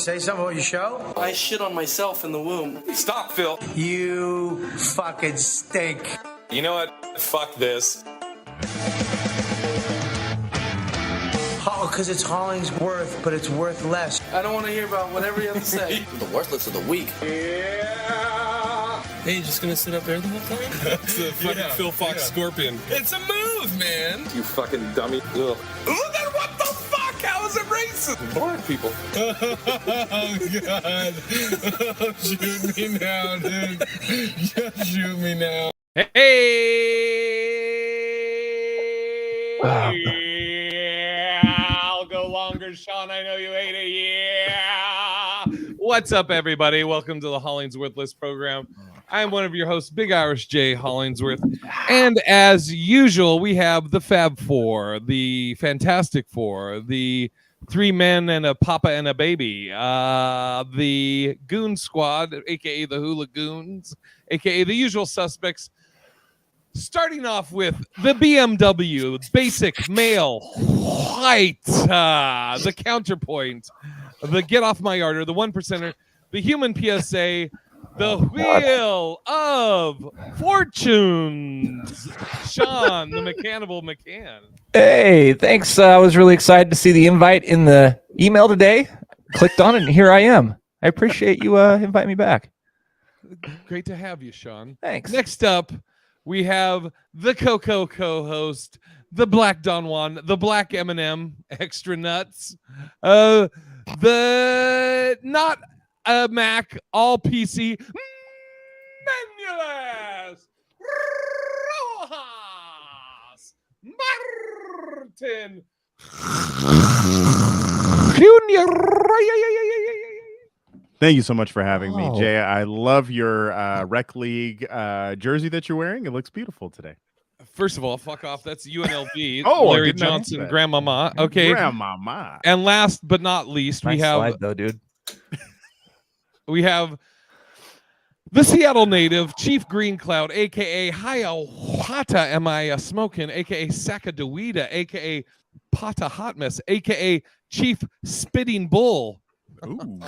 say something about your show? I shit on myself in the womb. Stop, Phil. You fucking stink. You know what? Fuck this. Oh, because it's Hollingsworth, but it's worth less. I don't want to hear about whatever you have to say. The worthless of the week. Yeah. Hey, you just gonna sit up there the whole time? It's the fucking Phil Fox Scorpion. It's a move, man. You fucking dummy. Ugh. Look at what the fuck? How is it racist? Black people. Oh, God. Oh, shoot me now, dude. Just shoot me now. Hey! I'll go longer, Sean. I know you hate it. Yeah! What's up, everybody? Welcome to the HollingsWorthless program. I am one of your hosts, Big Irish J. Hollingsworth. And as usual, we have the Fab Four, the Fantastic Four, the three men and a papa and a baby, the Goon Squad, a.k.a. the Hula Goons, a.k.a. the usual suspects. Starting off with the BMW, basic, male, white, the counterpoint, the get off my yard, or the 1%er, the human PSA, the wheel of fortunes, Sean, the mechanical McCann. Hey, thanks. I was really excited to see the invite in the email today. Clicked on it, and here I am. I appreciate you inviting me back. Great to have you, Sean. Thanks. Next up, we have the Coco co-host, the Black Don Juan, the Black Eminem, extra nuts, the not a Mac, all PC, Manulus, Rojas, Martin, Junior. Thank you so much for having me, Jay. I love your Rec League jersey that you're wearing. It looks beautiful today. First of all, fuck off. That's UNLV. Oh, Larry Johnson, Grandmama. Okay. Grandmama. And last but not least, Nice we have slide, though, dude. we have the Seattle native, Chief Green Cloud, aka Hiawatha Am I Smoking, aka Sacagawea, aka Pata Hot Mess, aka Chief Spitting Bull. Ooh.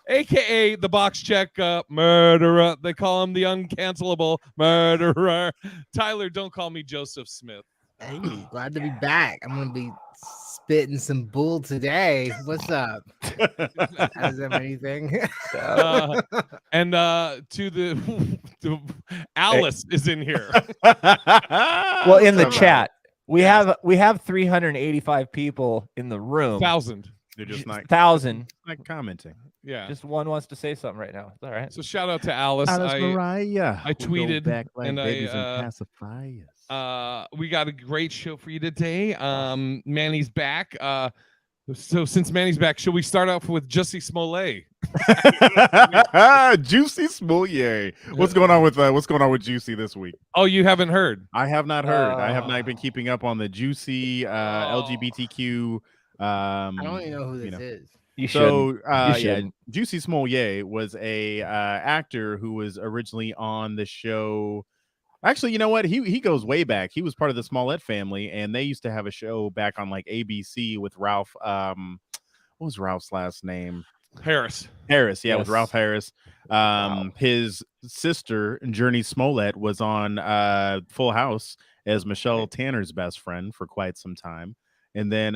AKA the box check murderer. They call him the uncancelable murderer. Tyler, don't call me Joseph Smith. Hey, glad to be back. I'm gonna be spitting some bull today. What's up? How's anything? And to the Alice is in here. Well, in the chat, we have 385 people in the room. 1,000. They're just not 1,000. commenting. Yeah. Just one wants to say something right now. It's all right. So shout out to Alice. Mariah. I tweeted back like and babies I and pacify us. we got a great show for you today. Manny's back. So since Manny's back, should we start off with Juicy Smollett? Juicy Smollett. What's going on with Juicy this week? Oh, you haven't heard? I have not heard. I have not been keeping up on the Juicy LGBTQ. I don't even know who this is. You So should. yeah, Juicy Smollett was a actor who was originally on the show. Actually, you know what? He goes way back. He was part of the Smollett family, and they used to have a show back on like ABC with Ralph. What was Ralph's last name? Harris. Harris, yeah, Yes. with Ralph Harris. His sister, Journey Smollett, was on Full House as Michelle Tanner's best friend for quite some time. And then,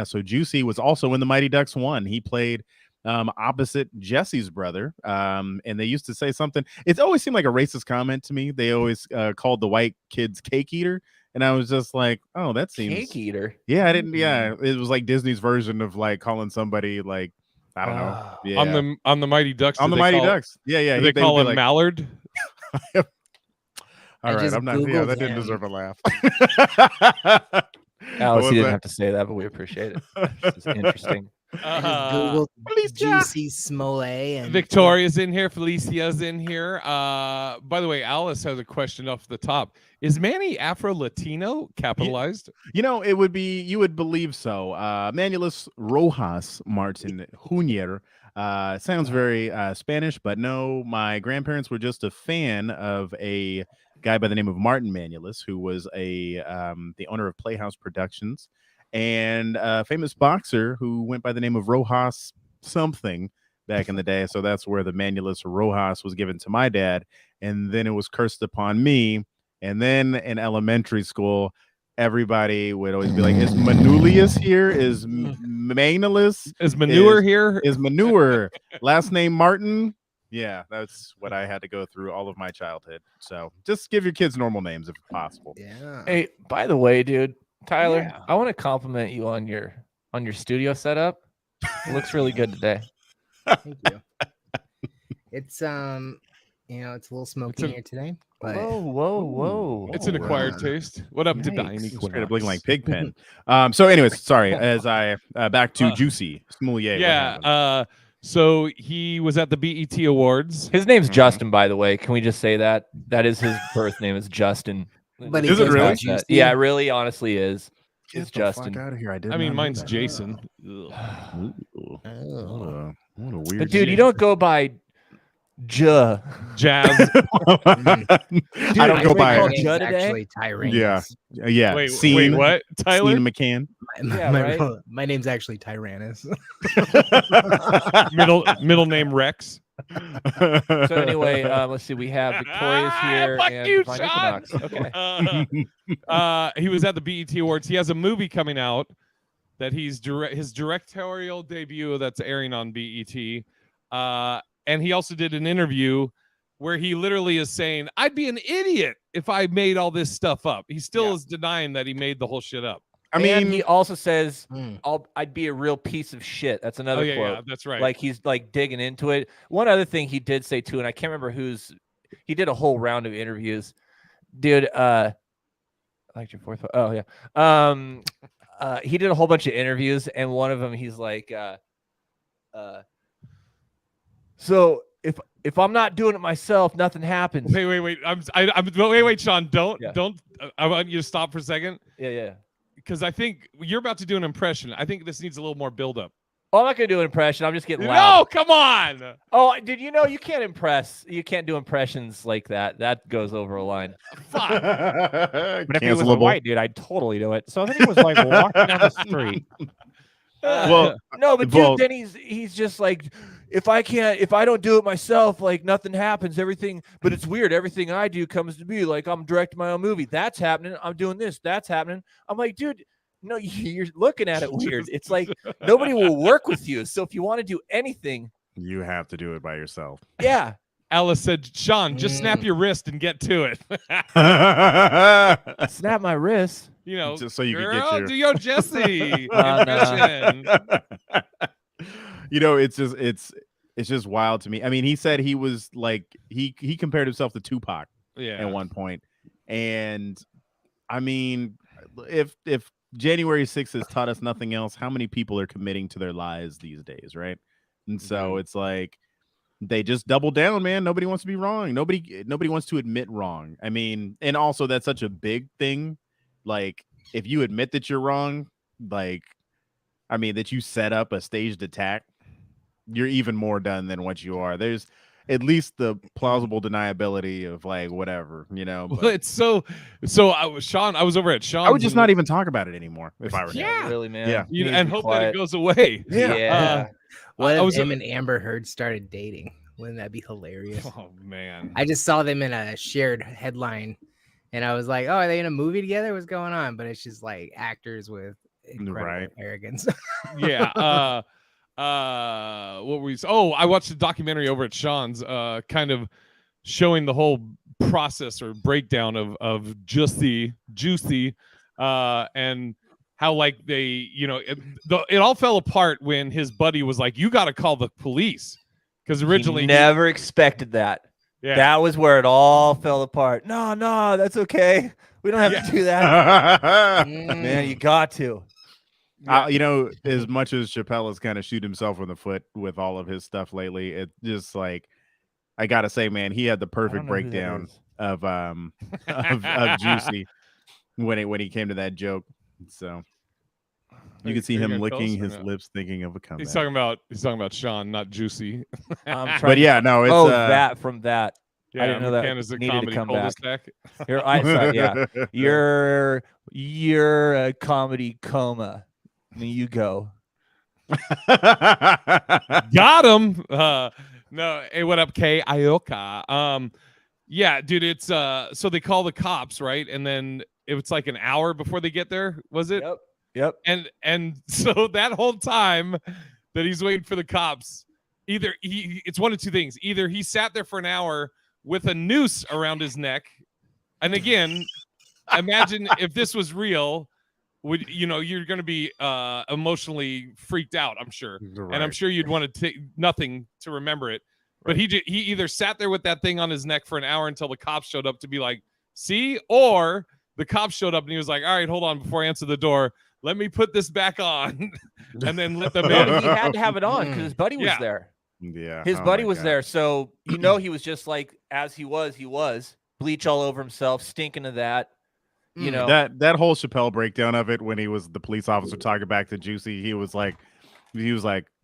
so Juicy was also in the Mighty Ducks 1. He played opposite Jesse's brother. And they used to say something. It always seemed like a racist comment to me. They always called the white kids cake eater. And I was just like, oh, that seems... Cake eater? Yeah, I didn't... Yeah, it was like Disney's version of like calling somebody like, I don't know. Yeah. On the Mighty Ducks. On the Mighty Ducks. Yeah. Did they call him Mallard? All right, I'm not... Yeah, that didn't deserve a laugh. Alice, you didn't have to say that, but we appreciate it. It's interesting. Google Juicy Smollett and Victoria's in here. Felicia's in here. By the way, Alice has a question off the top. Is Manny Afro-Latino capitalized? You know, it would be, you would believe so. Manulus Rojas Martin Junior. Sounds very Spanish, but no, my grandparents were just a fan of a guy by the name of Martin Manulus, who was the owner of Playhouse Productions, and a famous boxer who went by the name of Rojas something back in the day. So that's where the Manulus Rojas was given to my dad. And then it was cursed upon me. And then in elementary school, everybody would always be like, is Manulius here? Is Manulus? Is manure here? Is manure. Last name Martin. Yeah, that's what I had to go through all of my childhood. So just give your kids normal names if possible. Yeah. Hey, by the way, dude, Tyler, I want to compliment you on your studio setup. It looks really good today. Thank you. It's it's a little smoky here today. But Whoa. It's an acquired taste. What up to Diane Straight up looking like Pigpen. So anyways, sorry, as I back to Juicy Smollett. Yeah. So he was at the BET Awards. His name's Justin, by the way. Can we just say that? That is his birth name. Is Justin. But is it really? Yeah, it really, honestly is. Get It's the Justin. fuck out of here. I mean, mine's Jason. What a weird. But dude, you don't go by Jazz. I don't go by. called name's Judd today? actually Tyrannus. Yeah. Wait, what? Tyler? Scene McCann. My name's actually Tyrannus. middle name Rex. So anyway, let's see. We have Victoria's here Fuck and you, Divine Sean. Equinox. Okay. He was at the BET Awards. He has a movie coming out that his directorial debut that's airing on BET. And he also did an interview where he literally is saying, I'd be an idiot if I made all this stuff up. He still is denying that he made the whole shit up. I mean, he also says, I'd be a real piece of shit. That's another quote. Yeah, that's right. Like he's like digging into it. One other thing he did say too, and I can't remember he did a whole round of interviews. Dude, I liked your fourth. Oh yeah. He did a whole bunch of interviews, and one of them he's like, so if I'm not doing it myself, nothing happens. Wait. Wait, Sean, don't. I want you to stop for a second. Yeah. Because I think you're about to do an impression. I think this needs a little more build-up. Oh, I'm not gonna do an impression. I'm just getting loud. No, come on. Oh, did you know you can't impress? You can't do impressions like that. That goes over a line. Fuck. But if he was a white dude, I'd totally do it. So then he was like walking down the street. Well, no, but dude, then he's just like, if I don't do it myself, like nothing happens. But it's weird. Everything I do comes to me. Like I'm directing my own movie. That's happening. I'm doing this. That's happening. I'm like, dude, no, you're looking at it weird. It's like nobody will work with you. So if you want to do anything, you have to do it by yourself. Yeah. Alice said, Sean, just snap your wrist and get to it. Snap my wrist. You know, just so you girl, can get your... do your Jesse impression. You know, it's just wild to me. I mean, he said he was like he compared himself to Tupac at one point. And I mean, if January 6th has taught us nothing else, how many people are committing to their lies these days, right? And so it's like they just double down, man. Nobody wants to be wrong. Nobody wants to admit wrong. I mean, and also that's such a big thing. Like, if you admit that you're wrong, like, I mean, that you set up a staged attack, you're even more done than what you are. There's at least the plausible deniability of like whatever, you know. But well, it's so I was over at Sean's. I would just not even talk about it anymore if I were really, man. Yeah, and hope that it goes away. What if him and Amber Heard started dating? Wouldn't that be hilarious? Oh man, I just saw them in a shared headline, and I was like, "Oh, are they in a movie together? What's going on?" But it's just like actors with incredible arrogance. Yeah. What were we? Oh, I watched a documentary over at Sean's, kind of showing the whole process or breakdown of Juicy, and how like they, you know, it all fell apart when his buddy was like, "You got to call the police," because originally he never expected that. Yeah, that was where it all fell apart. No, that's okay. We don't have to do that. Man, you got to. You know, as much as Chappelle has kind of shoot himself in the foot with all of his stuff lately, it just like, I gotta say, man, he had the perfect breakdown of Juicy when he came to that joke. So you can see him licking his lips, thinking of a comeback. He's talking about Sean, not Juicy. But yeah, no, it's that from that. Yeah, I didn't know that McCann needed to come back. Cul-de-sac. You're a comedy coma. I mean, you go. Got him. No, hey, what up, Kay Ioka? Yeah, dude, it's so they call the cops, right? And then it's like an hour before they get there, was it? Yep. And so that whole time that he's waiting for the cops, either it's one of two things. Either he sat there for an hour with a noose around his neck, and again, imagine if this was real, you're going to be emotionally freaked out, I'm sure. Right. And I'm sure you'd want to take nothing to remember it. But he either sat there with that thing on his neck for an hour until the cops showed up to be like, see, or the cops showed up and he was like, all right, hold on, before I answer the door, let me put this back on and then let them in. He had to have it on because his buddy was there. Yeah. His buddy was there. So, he was just like, as he was, bleach all over himself, stinking of that. That whole Chappelle breakdown of it when he was the police officer talking back to Juicy, he was like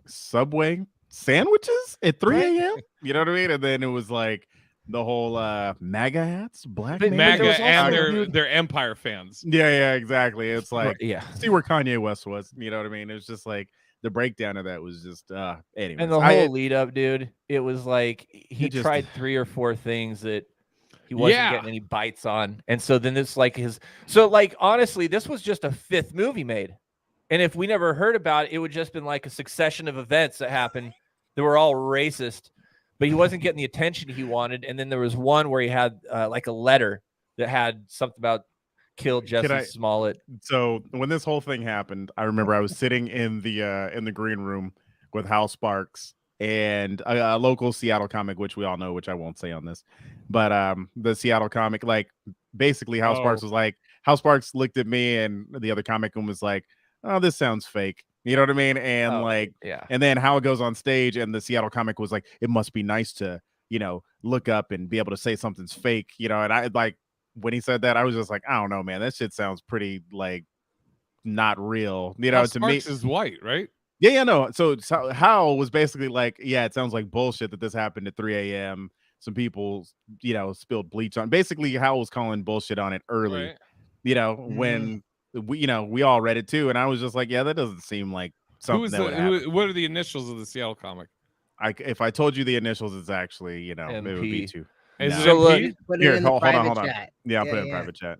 Subway sandwiches at 3 a.m. You know what I mean? And then it was like the whole MAGA hats, MAGA, and they're Empire fans. Yeah, exactly. It's like, see where Kanye West was. You know what I mean? It was just like the breakdown of that was just anyway. And the whole lead up, dude, it was like he tried 3 or 4 things that he wasn't getting any bites on. And so then it's like honestly, this was just a 5th movie made. And if we never heard about it, it would just been like a succession of events that happened that were all racist, but he wasn't getting the attention he wanted. And then there was one where he had like a letter that had something about kill Juicy Smollett. So when this whole thing happened, I remember I was sitting in the green room with Hal Sparks and a local Seattle comic, which we all know, which I won't say on this, but the Seattle comic, like basically Hal Sparks was like, Hal Sparks looked at me and the other comic and was like, oh, this sounds fake. You know what I mean? And and then how it goes on stage, and the Seattle comic was like, it must be nice to, look up and be able to say something's fake, and I like when he said that, I was just like, I don't know, man, that shit sounds pretty like not real. Hal to me is white, right? Yeah, no. So Hal was basically like, yeah, it sounds like bullshit that this happened at 3 a.m. Some people, spilled bleach on. Basically, Hal was calling bullshit on it early, when we all read it too, and I was just like, yeah, that doesn't seem like something that would happen. What are the initials of the Seattle comic? If I told you the initials, it's actually, it would be too. Is it MP? Here, hold on. Yeah, I'll put it in private chat.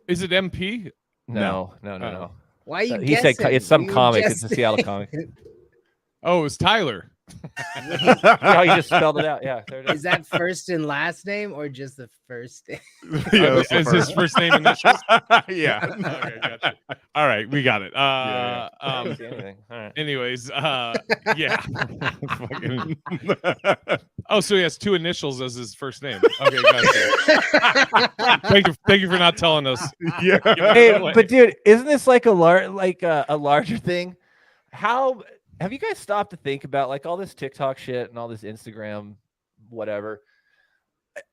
Is it MP? No. Why are you He said it's some comic. It's a Seattle comic. Oh, it's Tyler. Oh, you just spelled it out. Yeah. There it is. Is that first and last name or just the first name? Is his first name initials? Yeah. Okay, gotcha. All right, we got it. I don't see anything. All right. Anyways, yeah. Oh, so he has 2 initials as his first name. Okay, gotcha. Thank you for not telling us. Yeah. Hey, but dude, isn't this like a larger thing? How have you guys stopped to think about like all this TikTok shit and all this Instagram, whatever?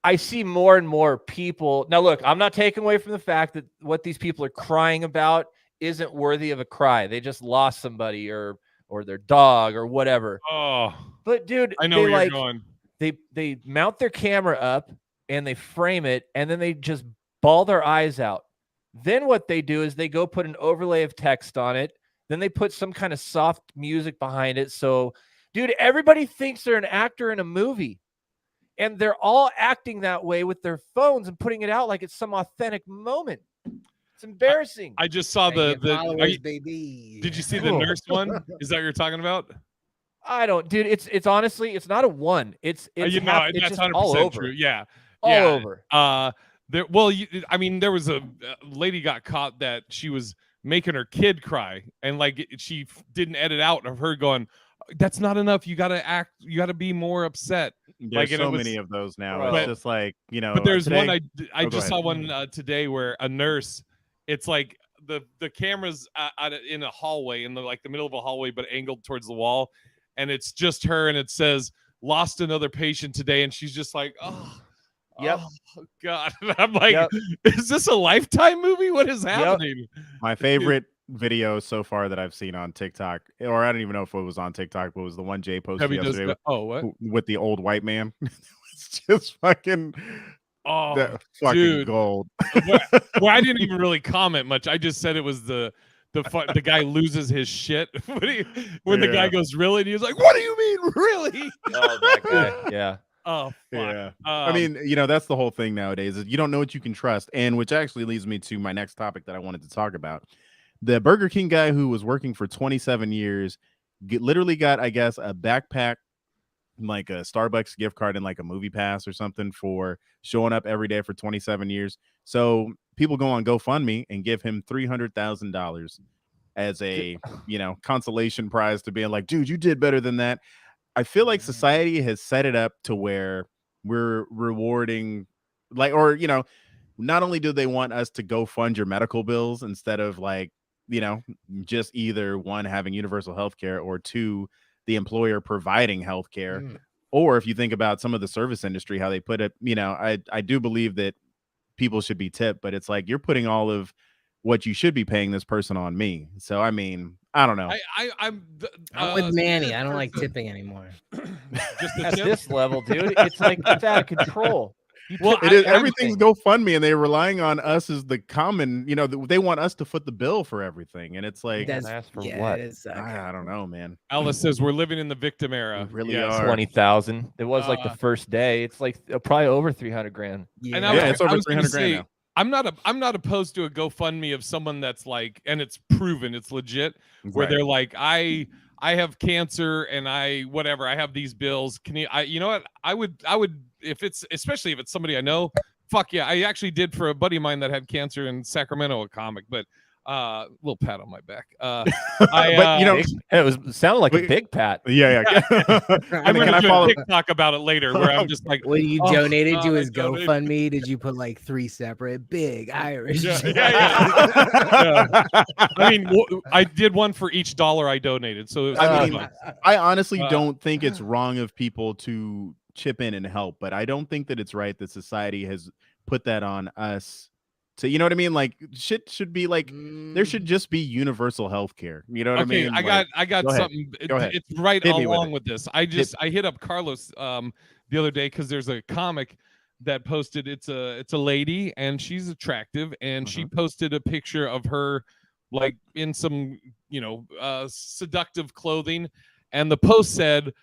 I see more and more people. Now, look, I'm not taking away from the fact that what these people are crying about isn't worthy of a cry. They just lost somebody or their dog or whatever. Oh, but dude, I know where you're going. They mount their camera up and they frame it, and then they just bawl their eyes out. Then what they do is they go put an overlay of text on it. Then they put some kind of soft music behind it. So, dude, everybody thinks they're an actor in a movie. And they're all acting that way with their phones and putting it out like it's some authentic moment. It's embarrassing. I just saw baby. Did you see the nurse one? Is that what you're talking about? I don't, dude. It's honestly, it's not a one. It's that's just 100% all over. true. Yeah, all over. There was a lady got caught that she was making her kid cry, and like she didn't edit out of her going, that's not enough, you gotta act, you gotta be more upset. There's so many of those now. But, it's just like, but there's today, I just saw one today where a nurse, it's like the camera's in a hallway, in the middle of a hallway but angled towards the wall, and it's just her, and it says lost another patient today, and she's just like, Yep. Oh God. And I'm like, is this a Lifetime movie? What is happening? My favorite video so far that I've seen on TikTok, or I don't even know if it was on TikTok, but it was the one Jay posted yesterday with the old white man. It's just fucking fucking gold. Well, I didn't even really comment much. I just said it was the the guy loses his shit when the guy goes really, and he's like, "What do you mean really?" Oh, that guy. Yeah. Oh, fuck. Yeah. I mean, that's the whole thing nowadays is you don't know what you can trust. And which actually leads me to my next topic that I wanted to talk about. The Burger King guy who was working for 27 years literally got, I guess, a backpack, like a Starbucks gift card and like a movie pass or something for showing up every day for 27 years. So people go on GoFundMe and give him $300,000 as a, consolation prize to being like, dude, you did better than that. I feel like society has set it up to where we're rewarding, not only do they want us to go fund your medical bills instead of just either one, having universal health care, or two, the employer providing health care. Or if you think about some of the service industry, how they put it, I do believe that people should be tipped, but it's like you're putting all of what you should be paying this person on me. So, I mean, I don't know. I'm with Manny. I don't like tipping anymore. Just at this level, dude, it's like it's out of control. Everything's GoFundMe, and they're relying on us as the common. They want us to foot the bill for everything, and it's like, ask for what? I don't know, man. Alice says we're living in the victim era. We really are. 20,000. It was like the first day. It's like probably over 300 grand. Yeah, it's over 300 grand now. I'm not opposed to a GoFundMe of someone that's like, and it's proven, it's legit, where they're like, I have cancer and I have these bills. Can you know what? I would especially if it's somebody I know. Fuck yeah. I actually did for a buddy of mine that had cancer in Sacramento, a comic, but little pat on my back. It sounded like a big pat. Yeah. I'm gonna do a TikTok about it later, where I'm just like, when you donated to his GoFundMe, did you put like 3 separate big Irish? Yeah. I mean, I did one for each dollar I donated. So I honestly don't think it's wrong of people to chip in and help, but I don't think that it's right that society has put that on us. So you know what I mean? Like shit should be like there should just be universal health care. You know what I mean? I got go something. It's right along with this. I hit up Carlos the other day because there's a comic that posted. It's a lady and she's attractive, and she posted a picture of her like in some seductive clothing, and the post said,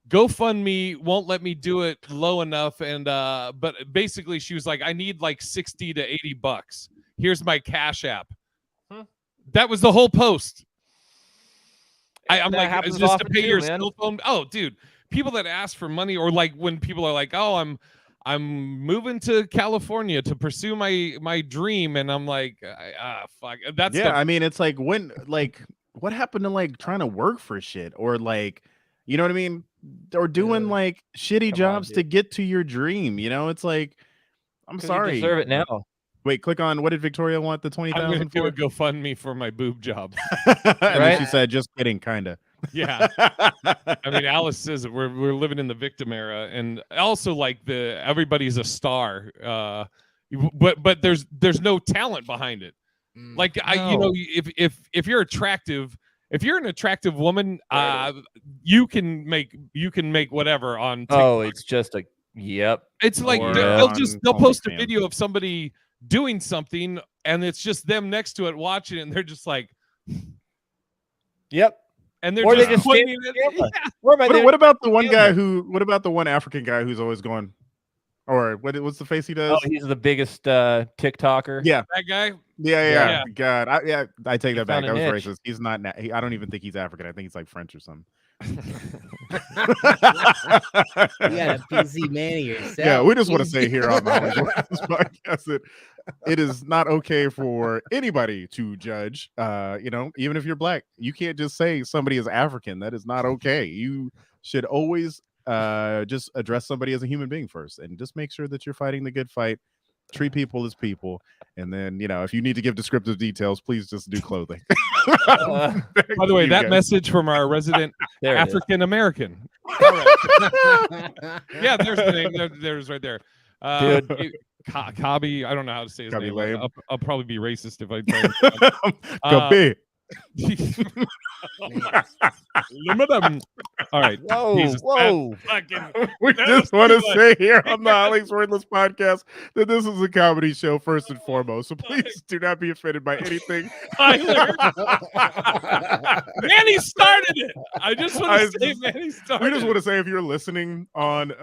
GoFundMe won't let me do it low enough, and but basically she was like, I need like $60 to $80. Here's my Cash App. That was the whole post. I'm like, is this to pay your cell phone? Oh, dude, people that ask for money, or like when people are like, oh, I'm moving to California to pursue my dream, and I'm like, fuck. That's I mean, it's like what happened to like trying to work for shit, or like, you know what I mean? Or doing like shitty jobs to get to your dream. It's like, I'm sorry. You deserve it now. Wait, click on, what did Victoria want the 20,000 for? I'm going to do a GoFundMe for my boob job. And then she said, just kidding, kind of. Yeah. I mean, Alice says that we're living in the victim era, and also like everybody's a star. But there's no talent behind it. Like if you're attractive, if you're an attractive woman, you can make whatever on TikTok. Oh, it's just a yep. It's like they'll post a video of somebody doing something, and it's just them next to it watching it, and they're just like, yep. And they're just pointing it. What about the one guy what about the one African guy who's always going, or what's the face he does? Oh, he's the biggest TikToker. Yeah, that guy. Yeah. God, I take that back. I was racist. He's not. I don't even think he's African. I think he's like French or something. You got a PC man yourself. Yeah, we just want to say here on this podcast that it is not okay for anybody to judge. Even if you're black, you can't just say somebody is African. That is not okay. You should always just address somebody as a human being first, and just make sure that you're fighting the good fight. Treat people as people, and then if you need to give descriptive details, please just do clothing. By the way, that message from our resident African American. Yeah, there's the name. There's right there. Dude, Kabi. I don't know how to say his name. I'll probably be racist if I try. All right. Whoa, Jesus, whoa. We That just was want to too much. say here on the HollingsWorthless podcast that this is a comedy show first and foremost. So please do not be offended by anything. Tyler. Manny started it. I just want to say Manny started. We just want to say if you're listening on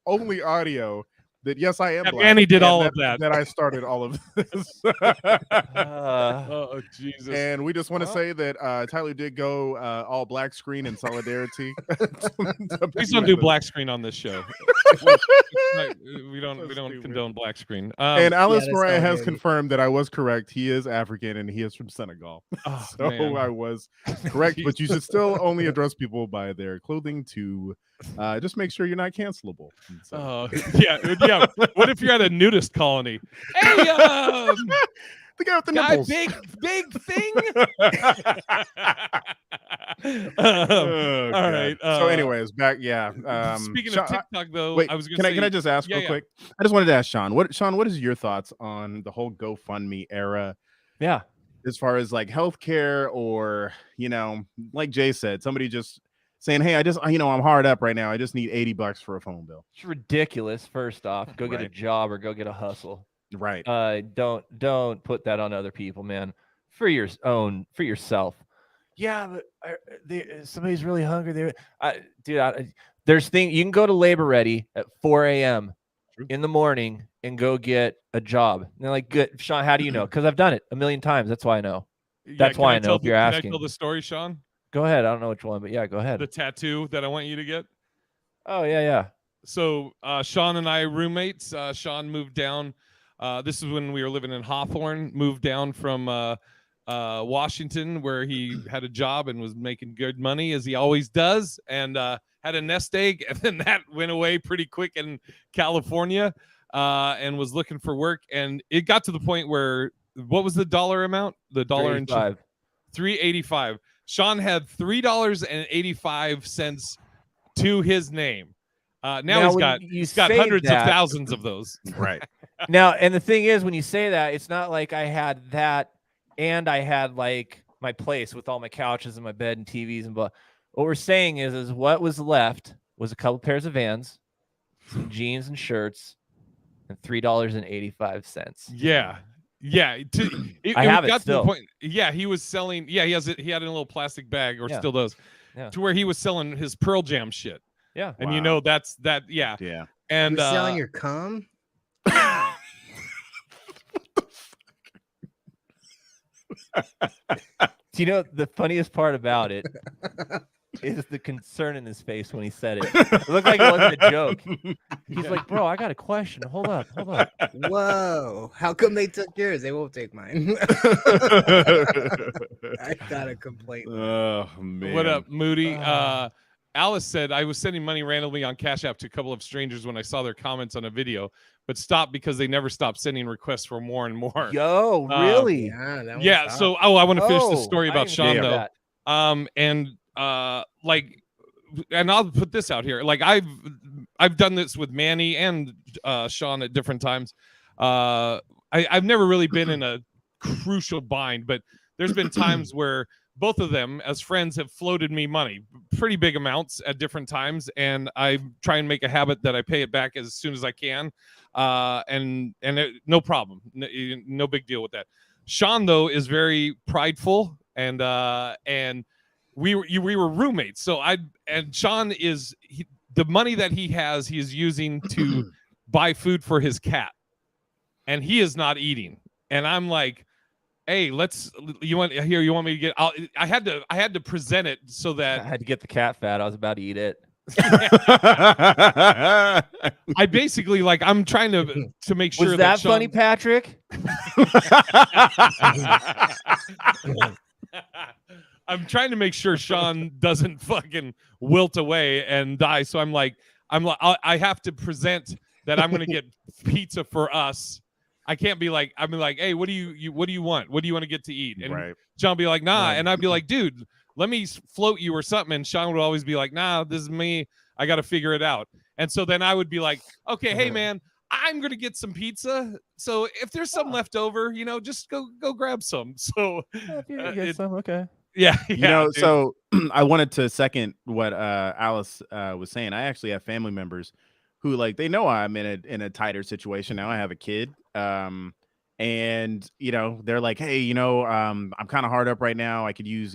only audio, that yes, I am that black. Manny did and all of that. That I started all of this. Oh Jesus! And we just want to say that Tyler did go all black screen in solidarity. Please don't do black screen on this show. We don't condone black screen. And Alice that's Mariah not has good. confirmed that I was correct. He is African and he is from Senegal. Oh, So man. I was correct, but you should still only address people by their clothing to just make sure you're not cancelable. And so- Yeah. What if you're at a nudist colony? Hey, the guy with the guy, nipples. big thing. Oh, all God. right. So, anyways, back. Yeah. Speaking Sean, of TikTok, though, wait, I was going can to say, can I just ask real yeah. quick? I just wanted to ask Sean. What is your thoughts on the whole GoFundMe era? Yeah. As far as like healthcare, or like Jay said, somebody just saying, "Hey, I just I'm hard up right now. I just need $80 for a phone bill." It's ridiculous. First off, go get a Right. job or go get a hustle. Right. Don't put that on other people, man. For yourself. Yeah, but somebody's really hungry. There's thing you can go to Labor Ready at 4 a.m. True. in the morning and go get a job. And they're like, "Good, Sean. How do you know?" Because I've done it a million times. That's why I know. That's why I know if you're Can asking. I tell the story, Sean? Go ahead. I don't know which one, but yeah, go ahead. The tattoo that I want you to get. Oh yeah. So Sean and I are roommates. Sean moved down. This is when we were living in Hawthorne. Moved down from Washington, where he had a job and was making good money, as he always does, and had a nest egg. And then that went away pretty quick in California, and was looking for work. And it got to the point where, what was the dollar amount? The dollar and $3.85. Sean had $3.85 to his name. Now he's got hundreds of thousands of those. Right. Now, and the thing is, when you say that, it's not like I had that and I had like my place with all my couches and my bed and TVs and blah. What we're saying is what was left was a couple pairs of Vans, some jeans and shirts, and $3.85. Yeah. I have it still. To the point. Yeah, he was selling. Yeah, he has it. He had it in a little plastic bag, or still does. Yeah. To where he was selling his Pearl Jam shit. Yeah. And Wow. that's that. Yeah. Yeah. And You're selling your cum? Do you know the funniest part about it is the concern in his face when he said it. It looked like it wasn't a joke. He's like, "Bro, I got a question. Hold up." Whoa. How come they took yours? They won't take mine. I got a complaint. Oh man. what up, Moody? Alice said, I was sending money randomly on Cash App to a couple of strangers when I saw their comments on a video, but stopped because they never stopped sending requests for more and more. Yo, really? Yeah. That Yeah. won't So, stop. I want to finish the Oh, story I about didn't Sean know though. that. And I'll put this out here. Like I've done this with Manny and Sean at different times. I've never really been in a crucial bind, but there's been times where both of them as friends have floated me money, pretty big amounts at different times, and I try and make a habit that I pay it back as soon as I can, no problem, no big deal with that. Sean though is very prideful, and we were roommates, so Sean is the money that he is using to buy food for his cat, and he is not eating, and I'm like, hey, you want me to get, I had to present it so I that had to get the cat fat. I was about to eat it. I basically, like, I'm trying to make sure Was that Sean, funny, Patrick? I'm trying to make sure Sean doesn't fucking wilt away and die. So I'm like, I have to present that I'm going to get pizza for us. I can't be like, hey, what do you want? What do you want to get to eat? And Right. Sean be like, nah. Right. And I'd be like, dude, let me float you or something. And Sean would always be like, nah, this is me. I got to figure it out. And so then I would be like, okay, hey man, I'm gonna get some pizza. So if there's some left over, just go grab some. So Okay. yeah, dude. So I wanted to second what Alice was saying. I actually have family members who they know I'm in a tighter situation now. I have a kid. And they're like, hey, I'm kind of hard up right now. I could use,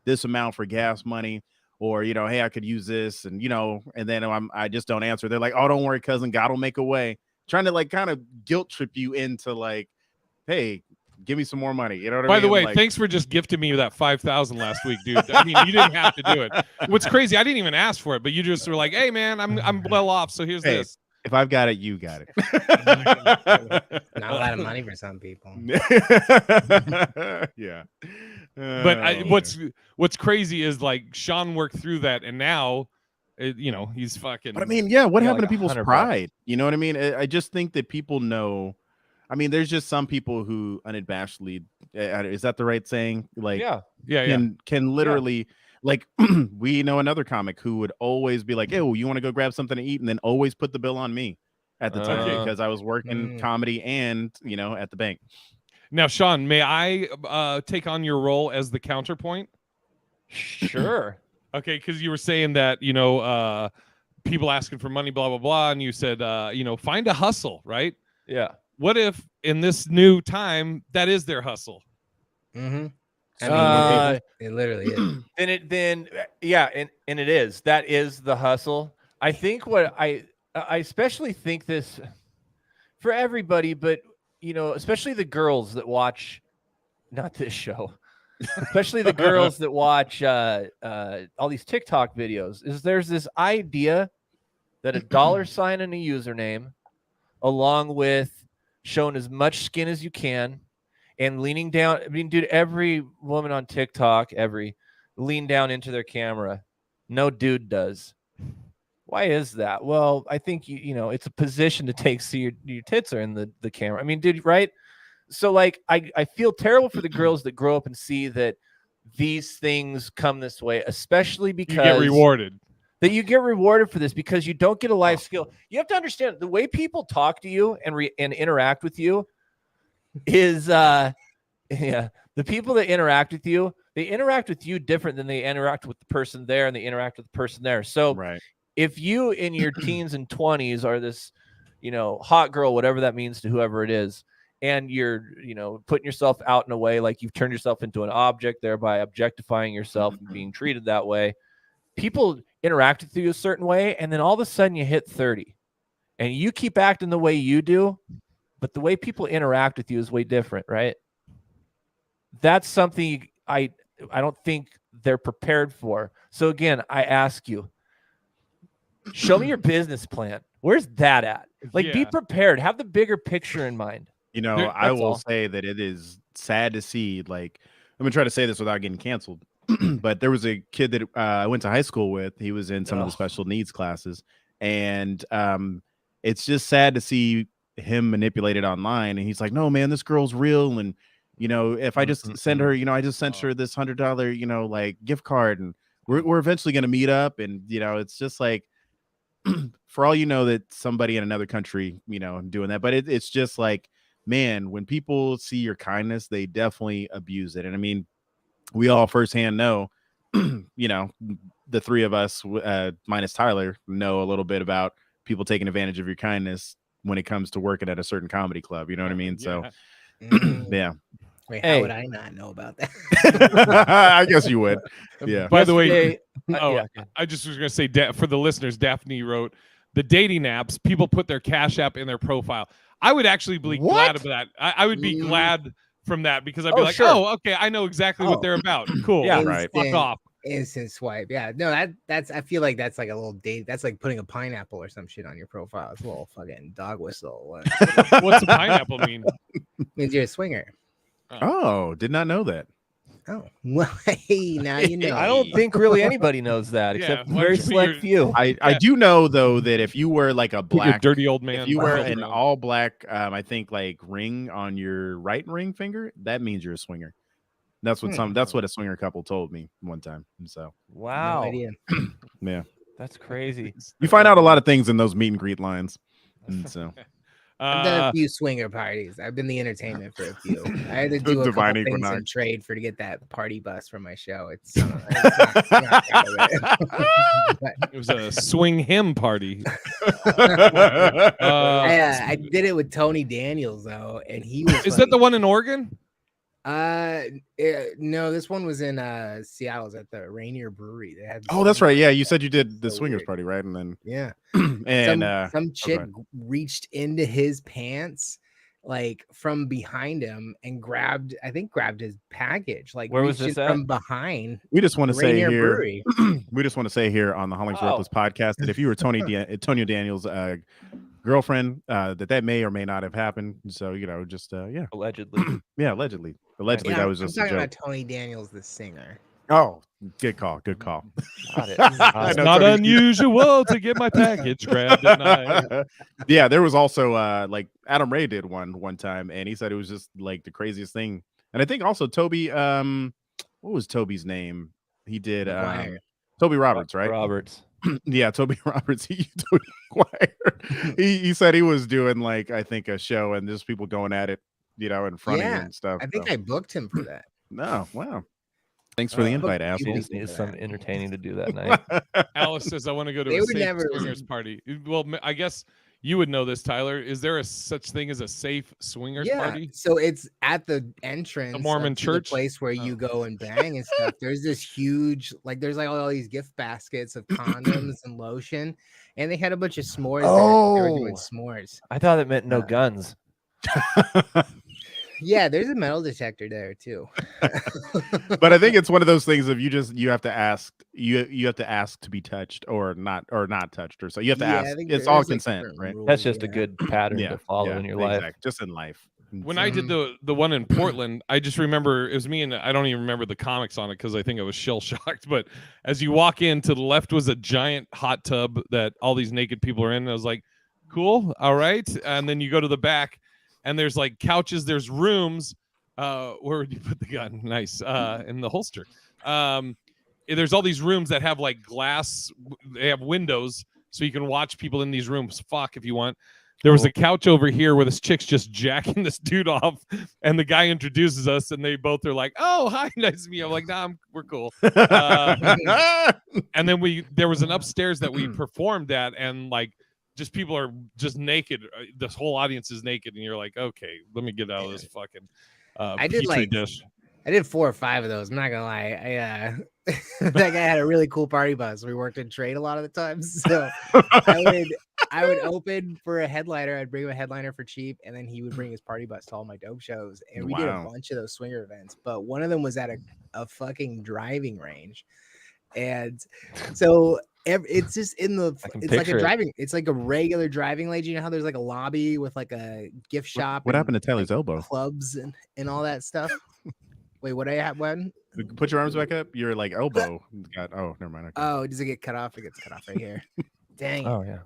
this amount for gas money, or, hey, I could use this. And, and then I just don't answer. They're like, oh, don't worry, cousin, God will make a way. Trying to kind of guilt trip you into hey, give me some more money. You know what I mean? By the way, thanks for just gifting me that 5,000 last week, dude. I mean, you didn't have to do it. What's crazy, I didn't even ask for it, but you just were like, hey, man, I'm well off. So here's this. If I've got it, you got it. Not a lot of money for some people. Yeah. But what's crazy is Sean worked through that, and now, he's fucking. But I mean, yeah, what happened to people's pride? You know what I mean? I just think that people know. I mean, there's just some people who unabashedly, is that the right saying? Can literally. We know another comic who would always be like, hey, well, you want to go grab something to eat? And then always put the bill on me at the time because I was working comedy and, at the bank. Now, Sean, may I take on your role as the counterpoint? Sure. Okay, because you were saying that, people asking for money, blah, blah, blah. And you said, find a hustle, right? Yeah. What if in this new time, that is their hustle? Mm-hmm. I mean, it literally is. And it is. That is the hustle. I think what I especially think this for everybody, but especially the girls that watch, not this show, especially the girls that watch all these TikTok videos, is there's this idea that $$ sign and a username, along with showing as much skin as you can, and leaning down. I mean, dude, every woman on TikTok, lean down into their camera. No dude does. Why is that? Well, I think it's a position to take so your tits are in the camera. I mean, dude, right? So I feel terrible for the girls that grow up and see that these things come this way, especially because you get rewarded. That you get rewarded for this because you don't get a life skill. You have to understand the way people talk to you and interact with you is the people that interact with you, they interact with you different than they interact with the person there, and they interact with the person there. So if you in your teens and 20s are this hot girl, whatever that means to whoever it is, and you're putting yourself out in a way like you've turned yourself into an object, thereby objectifying yourself and being treated that way, people interact with you a certain way, and then all of a sudden you hit 30 and you keep acting the way you do, but the way people interact with you is way different, right? That's something I don't think they're prepared for. So again, I ask you, show me your business plan. Where's that at? Be prepared. Have the bigger picture in mind. I will say that it is sad to see, I'm going to try to say this without getting canceled, but there was a kid that I went to high school with. He was in some of the special needs classes, and it's just sad to see him manipulated online. And he's like, no, man, this girl's real. And, if I just send her, I just sent her this $100, gift card, and we're eventually going to meet up. And, it's just for all that somebody in another country, doing that, but it's just man, when people see your kindness, they definitely abuse it. And I mean, we all firsthand know, the three of us, minus Tyler, know a little bit about people taking advantage of your kindness when it comes to working at a certain comedy club. You know what I mean? So, yeah. Wait, how would I not know about that? I guess you would. Yeah. By the way, I just was going to say for the listeners, Daphne wrote, the dating apps, people put their Cash App in their profile. I would actually be glad of that. I would be glad from that because I'd be okay, I know exactly what they're about. Cool. Yeah, right. Fuck off. Instant swipe. Yeah. No, that's I feel like that's like a little date. That's like putting a pineapple or some shit on your profile. It's a little fucking dog whistle. What's a pineapple mean? Means you're a swinger. Oh, did not know that. Oh, well, hey, now you know. I don't think really anybody knows that except very select few. I do know though that if you wear a black dirty old man, if you wear an all black, I think ring on your right ring finger, that means you're a swinger. That's what that's what a swinger couple told me one time. So wow, no idea. Yeah, that's crazy. You find out a lot of things in those meet and greet lines. And so I've done a few swinger parties. I've been the entertainment for a few. I had to do a couple Divine things Equinox. in trade to get that party bus for my show. It's not proud of it. It was a swing him party. I did it with Tony Daniels though, and he was. Is that the one in Oregon? No, this one was in Seattle. It was at the Rainier Brewery. They had. Oh, that's right. Yeah, you said you did the So swingers weird. party, right? And then Yeah, and some chick okay. reached into his pants like from behind him and grabbed his package. Like Where was reached this in at? from behind. we just want to the say Rainier here, Brewery. we just want to say here on the HollingsWorthless podcast that if you were Antonio Daniels' girlfriend, that may or may not have happened. So just yeah, Allegedly. yeah, allegedly, Yeah, that was just I'm a talking joke. about Tony Daniels, the singer. Oh, good call. Got it. I It's know not Tony's- unusual to get my package grabbed at night. Yeah, there was also like Adam Ray did one time, and he said it was just like the craziest thing. And I think also Toby, what was Toby's name? He did McGuire. Toby Roberts, right? Roberts. Yeah, Toby Roberts. He said he was doing like I think a show, and there's people going at it, in front of you Yeah, and stuff. I think I booked him for that. No, wow. Thanks for the invite, asshole. It is some entertaining to do that night. Alice says, I want to go to They a were safe never- swingers party. Well, I guess you would know this, Tyler. Is there such thing as a safe swingers party? So it's at the entrance, Mormon to the church? place where you go and bang and stuff. There's this huge, there's all these gift baskets of condoms and lotion, and they had a bunch of s'mores. There. They were doing s'mores. I thought it meant no guns. Yeah, there's a metal detector there too. But I think it's one of those things of you have to ask you have to ask to be touched or not touched or so you have to Yeah, I ask. think It's there all is, consent, certain right? rules, That's just a yeah. good pattern to follow in your life. Exactly. Just in life. When I did the one in Portland, I just remember it was me, and I don't even remember the comics on it because I think I was shell shocked. But as you walk in, to the left was a giant hot tub that all these naked people are in. And I was like, cool, all right. And then you go to the back, and there's like couches, there's rooms. Where would you put the gun? Nice. In the holster. There's all these rooms that have like glass. They have windows, so you can watch people in these rooms. Fuck if you want. There was a couch over here where this chick's just jacking this dude off, and the guy introduces us, and they both are like, "Oh, hi, nice to meet you." I'm like, "Nah, we're cool." And then there was an upstairs that we performed at, and like just people are just naked. This whole audience is naked, and you're like, "Okay, let me get out of this fucking." I did Petri dish. I did 4 or 5 of those. I'm not gonna lie. That guy had a really cool party bus. We worked in trade a lot of the times, so I would open for a headliner. I'd bring him a headliner for cheap, and then he would bring his party bus to all my dope shows. And we did a bunch of those swinger events, but one of them was at a fucking driving range, and so it's just in the it's like a driving it's like a regular driving range. You know how there's like a lobby with like a gift shop. What happened to Taylor's elbow? Clubs and all that stuff. Wait, what I have when? Put your arms back up. Your like elbow got. Oh, never mind. Okay. Oh, does it get cut off? It gets cut off right here. Dang. Oh yeah.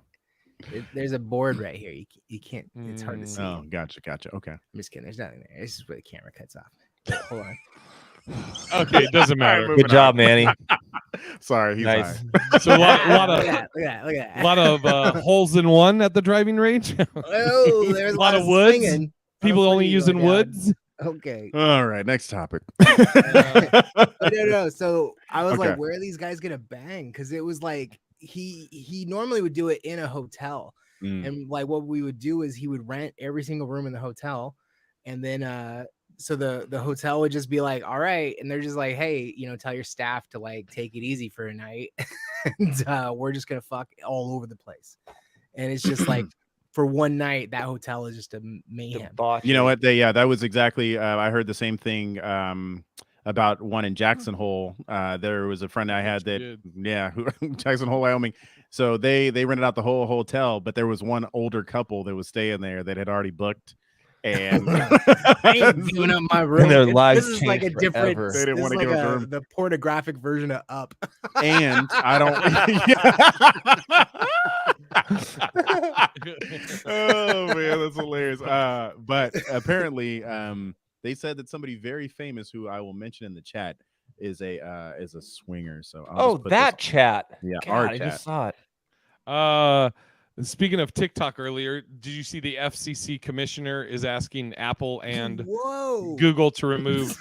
There's a board right here. You can't. It's hard to see. Oh, gotcha. Okay. I'm just kidding. There's nothing there. It's just where the camera cuts off. Hold on. Okay, it doesn't matter. Good job, Manny. Sorry, he's Nice. So a lot Look of at that. a lot of holes in one at the driving range. Oh, there's a lot of woods. swinging. People only swinging using going down. woods. Okay. All right, next topic. No. So I was Okay. like, where are these guys gonna bang? Because it was like he normally would do it in a hotel. And like what we would do is he would rent every single room in the hotel, and then so the hotel would just be like, all right, and they're just like, hey, tell your staff to like take it easy for a night, and we're just gonna fuck all over the place. And it's just like for one night, that hotel is just a mayhem. You know what? That was exactly. I heard the same thing about one in Jackson Hole. There was a friend I had Jackson Hole, Wyoming. So they rented out the whole hotel, but there was one older couple that was staying there that had already booked. And I ain't giving up my room. Their lives This is like a changed different. forever. They didn't this wanna is give like up room. the pornographic version of Up. and I don't. Oh man, that's hilarious. But apparently, they said that somebody very famous, who I will mention in the chat, is a swinger. So I'll just put that this- chat. Yeah, God, our I chat. just saw it. Speaking of TikTok earlier, did you see the FCC commissioner is asking Apple and Google to remove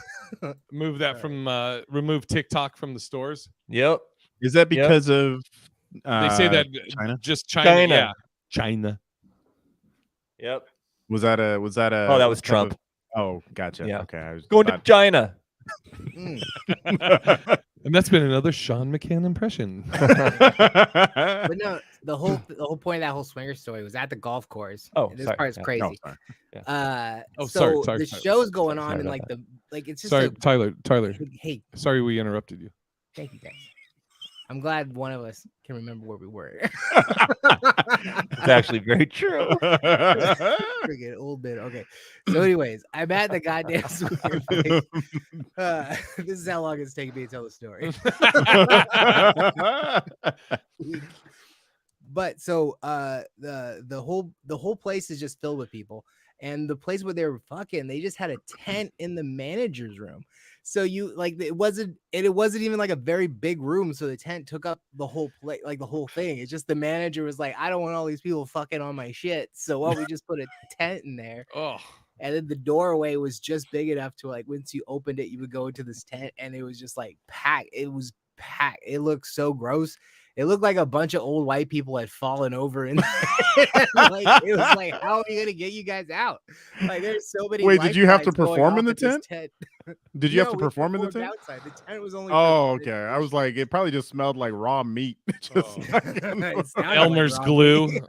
TikTok from the stores? Yep. Is that because of they say that China? Just China. Yeah. China. Yep. Was that a Oh, that was Trump. Oh, gotcha. Yeah. Okay. I was Going to China. And that's been another Sean McCann impression. But no, the whole point of that whole swinger story was at the golf course. Oh, and this sorry. part's Yeah. crazy. No, sorry. So sorry, the sorry. show's going on, Sorry and about like it's just Sorry, Tyler. hey, Sorry we interrupted you. thank you guys. I'm glad one of us can remember where we were. It's actually very true. Freaking old bit. Okay. So, anyways, I'm at the goddamn swinger place. This is how long it's taking me to tell the story. But so the whole place is just filled with people. And the place where they were fucking, they just had a tent in the manager's room. So it wasn't even like a very big room. So the tent took up the whole place, like the whole thing. It's just the manager was like, I don't want all these people fucking on my shit. So we just put a tent in there. Oh, And then the doorway was just big enough to like once you opened it, you would go into this tent and it was just like packed. It was packed. It looked so gross. It looked like a bunch of old white people had fallen over in like it was like, how are we gonna get you guys out? Like there's so many. Wait, did you have to lifeguards going perform in off the at this tent? Did you have to we perform in the performed tent? outside. The tent was only. Oh, okay. I was like, it probably just smelled like raw meat. Just It sounded like Elmer's raw glue. meat.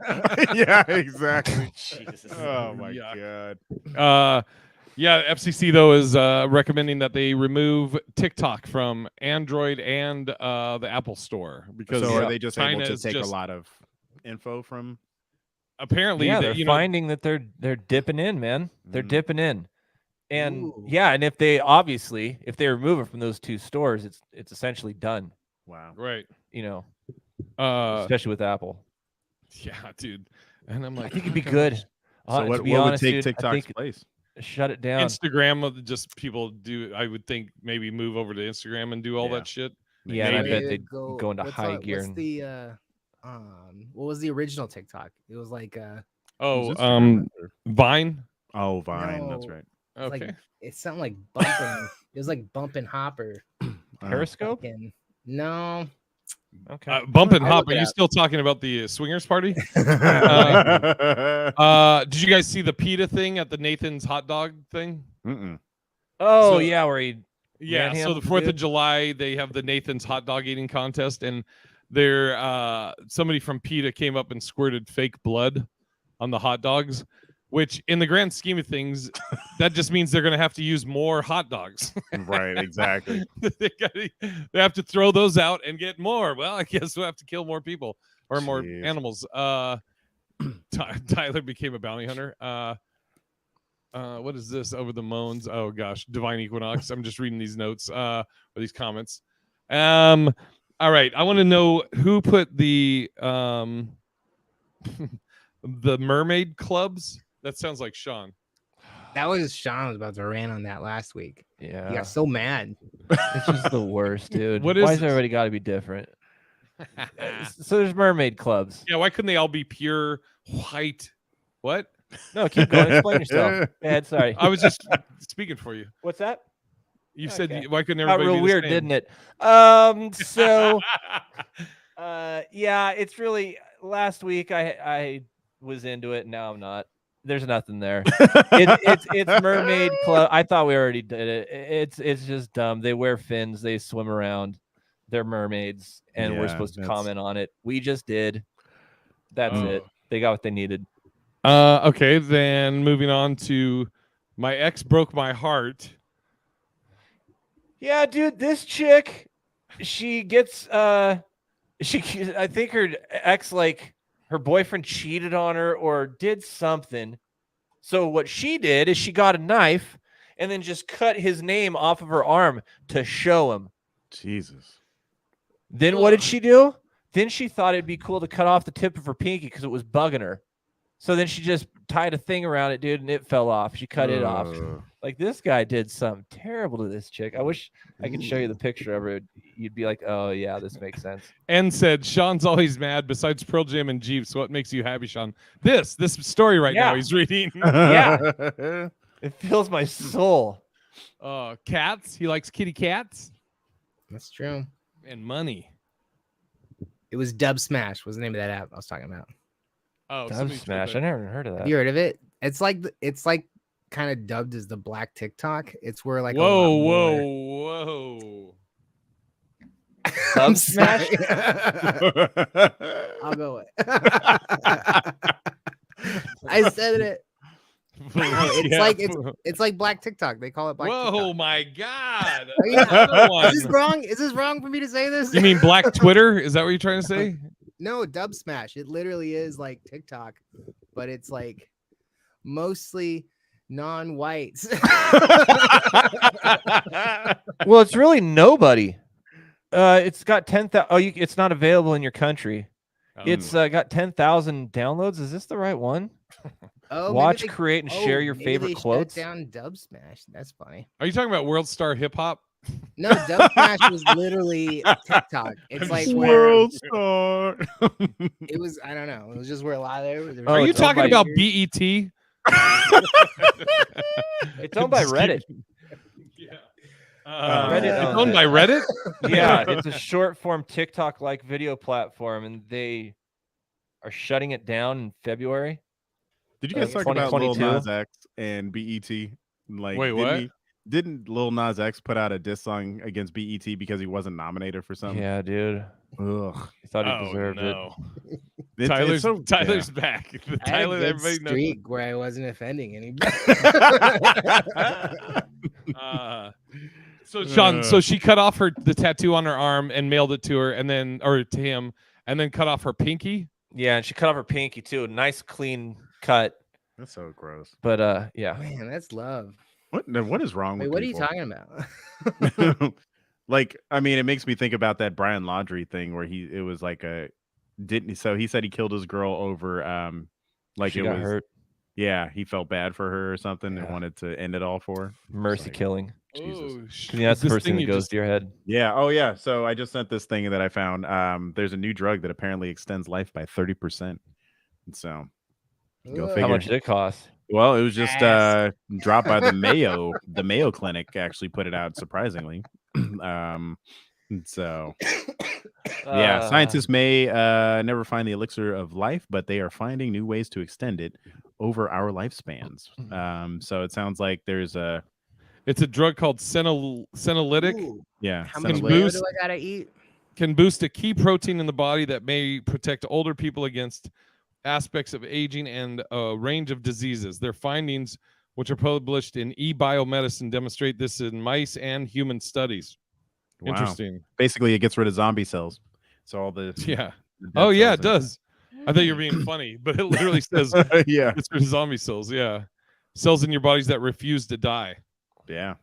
yeah, exactly. Jesus. Oh my Yeah. god. Yeah, FCC though is recommending that they remove TikTok from Android and the Apple Store because So are they just China able to is take a just- lot of info from? Apparently, Yeah, they, they're finding that they're dipping in, man. They're Mm. dipping in. And Ooh. yeah, and if they remove it from those two stores, it's essentially done, Wow. right. you know, Uh, especially with Apple. yeah, dude. And I'm I like, think it'd be oh my good. gosh. So To what be would honest, take dude, I TikTok's think place? shut it down. Instagram of just people do. I would think maybe move over to Instagram and do all Yeah. that shit. Yeah, and I Maybe. bet They they'd would go into what's high on- gear. What's And, the what was the original TikTok? It was like Oh, Was Instagram or- Vine. Oh, Vine. That's No. right. Okay. like it's something like bumping. It was like bumping hopper. Periscope? Fucking- No. Okay. Bump and I'll hop. look Are it you up. still talking about the swingers party? Mm-mm. Did you guys see the PETA thing at the Nathan's hot dog thing? Oh So- yeah, where he Yeah. So manhandled the the 4th of dude? July, they have the Nathan's hot dog eating contest, and there somebody from PETA came up and squirted fake blood on the hot dogs, which in the grand scheme of things, that just means they're going to have to use more hot dogs. Right. Exactly. They have to throw those out and get more. Well, I guess we'll have to kill more people or more Jeez. animals. Tyler became a bounty hunter. What is this over the moans? Oh gosh, Divine Equinox. I'm just reading these notes or these comments. All right, I want to know who put the the mermaid clubs. That sounds like Sean. That was Sean was about to rant on that last week. He Yeah, got so mad. it's just the worst, dude. What Why is has this? everybody got to be different? So there's mermaid clubs. Yeah, why couldn't they all be pure white? What? No, keep going. Explain yourself. Ed, sorry. I was just speaking for you. What's that? You Okay. said why couldn't Got everybody real be the weird, same? didn't it? So yeah, it's really last week I was into it. Now I'm not. There's nothing there. It's mermaid club. I thought we already did it. It's just dumb. They wear fins. They swim around. They're mermaids, and we're Yeah, supposed to that's- comment on it. We just did. That's Oh. it. They got what they needed. Okay, then moving on to my ex broke my heart. Yeah, dude, this chick, she gets I think her ex, like her boyfriend cheated on her or did something. So what she did is she got a knife and then just cut his name off of her arm to show him. Jesus. Then what did she do? Then she thought it'd be cool to cut off the tip of her pinky because it was bugging her. So then she just tied a thing around it, dude, and it fell off. She cut it off. Like, this guy did something terrible to this chick. I wish I could show you the picture of her. You'd be like, oh, yeah, this makes sense. And said, Sean's always mad. Besides Pearl Jam and Jeeps, what makes you happy, Sean? This story right now he's reading. Yeah. It fills my soul. Cats. He likes kitty cats. That's true. And money. It was Dub Smash was the name of that app I was talking about. Oh, Dub Smash. I never heard of that. Have you heard of it? It's like kind of dubbed as the Black TikTok. It's where like whoa. Dub Smash. I'll go with. I said it. It's like Black TikTok. They call it Black TikTok. Whoa, my God. Is this wrong? Is this wrong for me to say this? You mean Black Twitter? Is that what you're trying to say? No, Dub Smash. It literally is like TikTok, but it's like mostly non-whites. Well, it's really nobody. It's got 10,000. Oh, it's not available in your country. It's got 10,000 downloads. Is this the right one? Oh, watch, create, and share your favorite quotes. Shut down Dub Smash. That's funny. Are you talking about World Star Hip Hop? No, Dub Smash was literally TikTok. It's like World Star. It was. I don't know. It was just where a lot of there. Are you talking about BET? It's owned by Reddit. Reddit. It's owned by Reddit? Yeah, it's a short form TikTok-like video platform, and they are shutting it down in February. Did you guys talk about Lil Nas X and BET? Like, wait, what? Didn't Lil Nas X put out a diss song against BET because he wasn't nominated for something? Yeah, dude. Ugh. He thought he deserved it. Tyler's back. Tyler, I had a everybody streak knows. where I wasn't offending anybody. So Sean, so she cut off the tattoo on her arm and mailed it to her, to him, and then cut off her pinky. Yeah, and she cut off her pinky too. Nice clean cut. That's so gross. But yeah. Man, that's love. What is wrong with what people? are you talking about? Like, I mean, it makes me think about that Brian Laundrie thing where he said he killed his girl over like she got hurt. Yeah, he felt bad for her or something and wanted to end it all for her. Mercy killing. Jesus. That's the first thing that goes to your head. Yeah. Oh yeah. So I just sent this thing that I found. There's a new drug that apparently extends life by 30%. So go figure. How much did it cost? Well, it was just dropped by the Mayo. The Mayo Clinic actually put it out, surprisingly. So yeah, scientists may never find the elixir of life, but they are finding new ways to extend it over our lifespans. So it sounds like it's a drug called senolytic. Ooh. Yeah. How much mayo do I gotta eat? Can boost a key protein in the body that may protect older people against aspects of aging and a range of diseases. Their findings, which are published in eBiomedicine, demonstrate this in mice and human studies. Wow. Interesting. Basically, it gets rid of zombie cells. So all the oh yeah, it does. I thought you were being funny, but it literally says it's for zombie cells. Yeah, cells in your bodies that refuse to die. Yeah.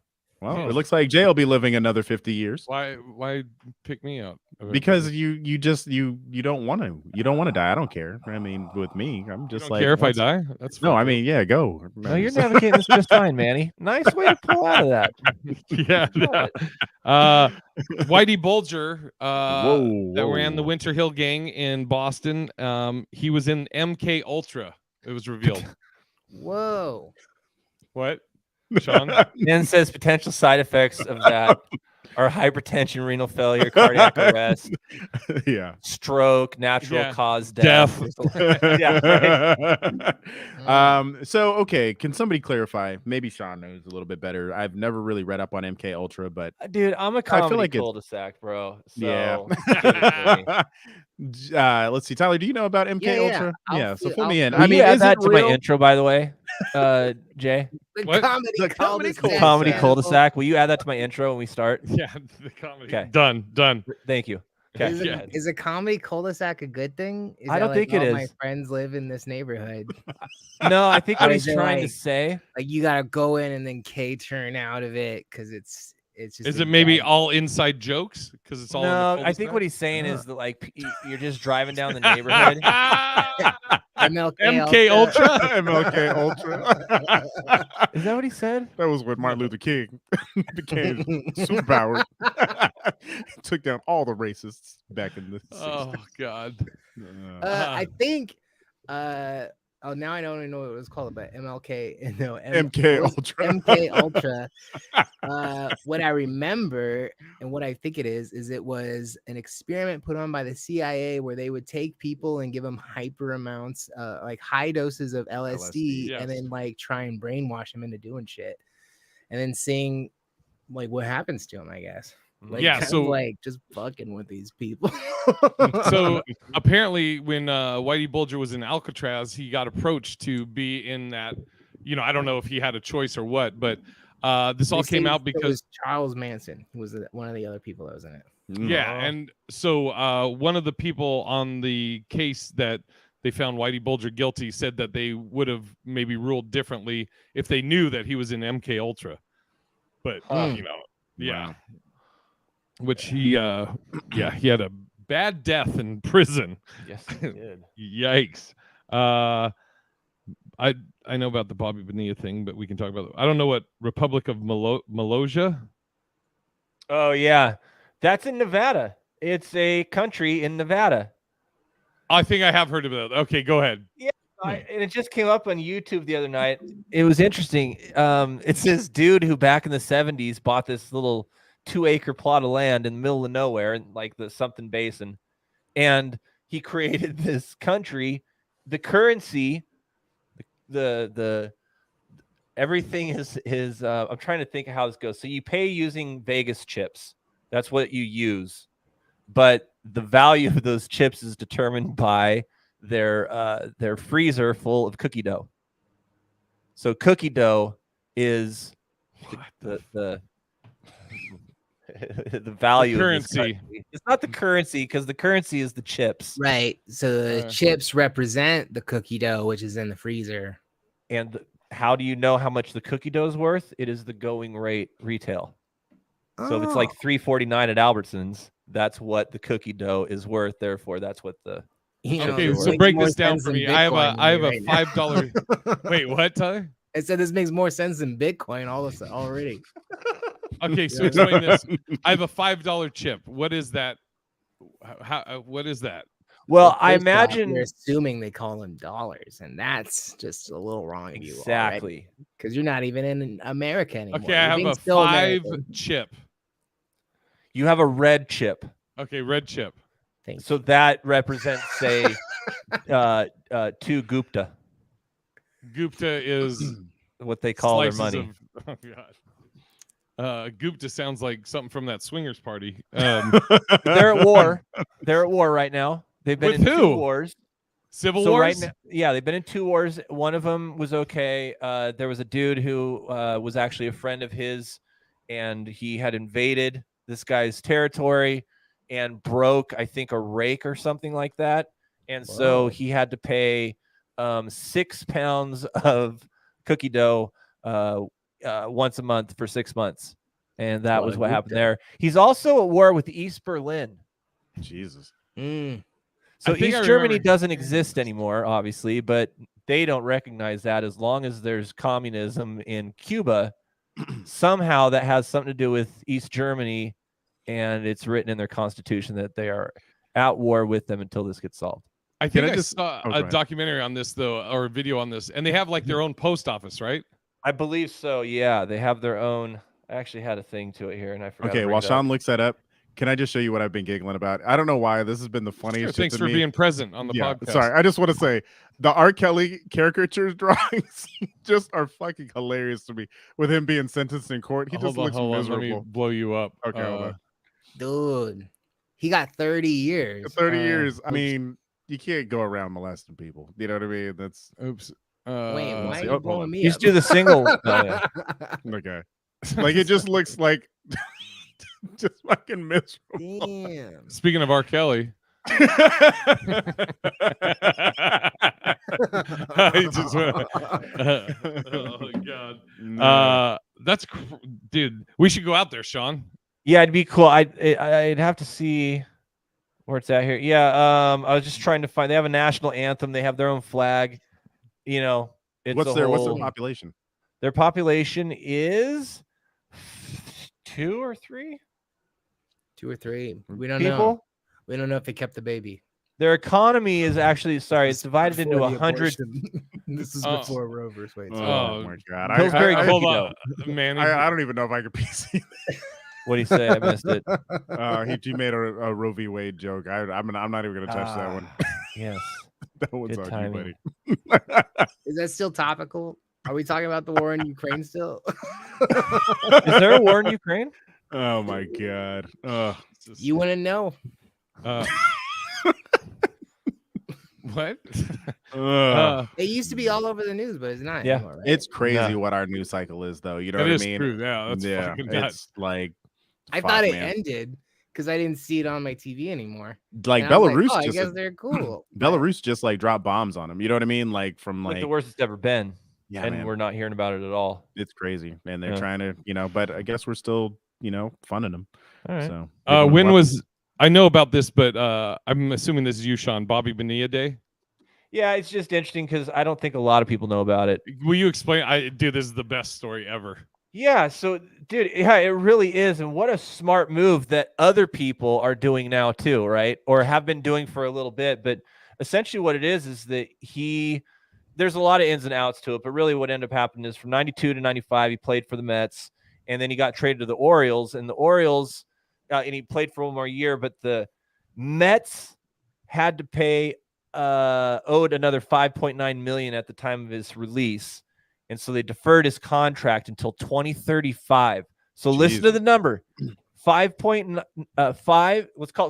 Well, it looks like Jay will be living another 50 years. Why pick me out? Because you don't want to die. I don't care. I mean, with me, I'm just care if I die. That's no. I mean, yeah, go. No, you're navigating this just fine, Manny. Nice way to pull out of that. Whitey Bulger, that ran the Winter Hill Gang in Boston. He was in MK Ultra. It was revealed. Whoa. What? Sean? Then says potential side effects of that are hypertension, renal failure, cardiac arrest, stroke, natural cause death. So okay, can somebody clarify? Maybe Sean knows a little bit better. I've never really read up on MK Ultra, but dude, I'm a comedy cul-de-sac, bro. So let's see, Tyler, do you know about MK Ultra? Yeah, so fill me in. I mean, add that to my intro, by the way, Jay. The comedy cul-de-sac. Will you add that to my intro when we start? Yeah, the comedy. Okay, done. Thank you. Okay. Is a comedy cul-de-sac a good thing? I don't think it is. My friends live in this neighborhood. No, I think what he's trying to say, like, you gotta go in and then K-turn out of it because it's just. Is it maybe all inside jokes? Because it's all. No, I think what he's saying is that, like, you're just driving down the neighborhood. MK Ultra. MLK Ultra. Is that what he said? That was when Martin Luther King became superpowered. Took down all the racists back in the 60s. Oh God. I think. Oh, now I don't even know what it was called, but MLK. No, MK Ultra. MK Ultra. What I remember and what I think it was an experiment put on by the CIA where they would take people and give them hyper amounts, like high doses of LSD, yes. and then like try and brainwash them into doing shit, and then seeing like what happens to them, I guess. Like, Yeah, kind so- of like just fucking with these people. So apparently when Whitey Bulger was in Alcatraz, he got approached to be in that, I don't know if he had a choice or what, but this all They came say out it because was Charles Manson was one of the other people that was in it. yeah, and so one of the people on the case that they found Whitey Bulger guilty said that they would have maybe ruled differently if they knew that he was in MK Ultra. But yeah. Wow. Which he he had a bad death in prison. Yes, he did. Yikes. I know about the Bobby Bonilla thing, but we can talk about I don't know what Republic of Malaysia. Oh yeah, that's in Nevada. It's a country in Nevada. I think I have heard of that. Okay, go ahead. And it just came up on YouTube the other night. It was interesting. It's this dude who back in the 70s bought this little 2-acre plot of land in the middle of nowhere in like the something basin, and he created this country. The currency, the everything is I'm trying to think of how this goes. So you pay using Vegas chips. That's what you use, but the value of those chips is determined by their freezer full of cookie dough. So cookie dough is the the value The of this currency. country. It's not the currency because the currency is the chips. Right. So the chips represent the cookie dough, which is in the freezer. And how do you know how much the cookie dough is worth? It is the going rate retail. So if it's like $3.49 at Albertsons, that's what the cookie dough is worth. Therefore, that's what the Okay, so break this down for me. I have a $5. Wait, what, Tyler? I said this makes more sense than Bitcoin already. Okay, so explain this. I have a $5 chip. What is that? What is that? Well, I First off, imagine you're assuming they call them dollars, and that's just a little wrong of you. exactly Because you're not even in America anymore. Okay, I You're have being a still 5 American. chip. you have a red chip. Okay, red chip. Thank So that represents, say, 2 Gupta, Gupta is what they call their slices money. Of, oh God. Gupta sounds like something from that swingers party. They're at war. They're at war right now. They've been With in who? 2 wars. Civil So Wars? right now, yeah, they've been in 2 wars. One of them was okay. There was a dude who was actually a friend of his, and he had invaded this guy's territory and broke, I think, a rake or something like that. And so he had to pay 6 pounds of cookie dough once a month for 6 months. And that was what happened there. He's also at war with East Berlin. Jesus. So I think East I Germany remember doesn't exist anymore, obviously, but they don't recognize that. As long as there's communism in Cuba, somehow that has something to do with East Germany, and it's written in their constitution that they are at war with them until this gets solved. I think I I just- saw go a ahead. documentary on this, though, or a video on this, and they have like their own post office, right? I believe so. Yeah, they have their own. I actually had a thing to it here, and I forgot. Okay, to while bring it up. Sean looks that up, can I just show you what I've been giggling about? I don't know why. This has been the Sure, funniest shit thanks to for me. being present on the podcast. Sorry, I just want to say the R. Kelly caricature drawings just are fucking hilarious to me. With him being sentenced in court, he just Hold on, looks hold on. Let me miserable. blow you up. Okay, hold on. Dude, he got 30 years. 30 years. I oops. mean, you can't go around molesting people. You know what I mean? That's Oops. Wait, why see. are you Hold blowing on. me Just up? do the single. Oh, yeah. okay. Like it just looks like just fucking miserable. Damn. Speaking of R. Kelly, I just went, oh God, dude. We should go out there, Sean. Yeah, it'd be cool. I'd have to see where it's at here. Yeah, I was just trying to find. They have a national anthem. They have their own flag. You know, it's What's a their whole, population? Their population is 2 or 3. 2 or 3. We don't people. know. We don't know if they kept the baby. Their economy is actually it's divided into 100. This is Oh. before Roe versus Wade. Oh my god! Pillsbury Hold cookie on, man. I don't even know if I could PC. What do you say? I missed it. He made a Roe v. Wade joke. I'm not even gonna touch that one. Yes. That one's Good on you, timing. buddy. Is that still topical? Are we talking about the war in Ukraine still? Is there a war in Ukraine? Oh my god! You want to know? What? It used to be all over the news, but it's not Yeah. anymore, right? It's crazy Yeah. what our news cycle is, though. You know It what is I mean? true. Yeah, that's fucking nuts. It's like I fuck, thought it man. ended because I didn't see it on my TV anymore. Like And I was Belarus like, oh, I just guess they're cool. Belarus just like dropped bombs on them. You know what I mean? Like from Like like the worst it's ever been. yeah, And man. we're not hearing about it at all. It's crazy, and they're Yeah. trying to but I guess we're still funding them. All right. So When was I know about this, but I'm assuming this is you, Sean. Bobby Bonilla Day. Yeah, it's just interesting because I don't think a lot of people know about it. Will you explain? Dude, this is the best story ever. Yeah, so dude, yeah, it really is. And what a smart move that other people are doing now too, right? Or have been doing for a little bit. But essentially what it is that there's a lot of ins and outs to it, but really what ended up happening is from 92 to 95, he played for the Mets, and then he got traded to the Orioles, and the Orioles, and he played for one more year, but the Mets had to pay owed another $5.9 million at the time of his release, and so they deferred his contract until 2035. So listen to the number: let's call it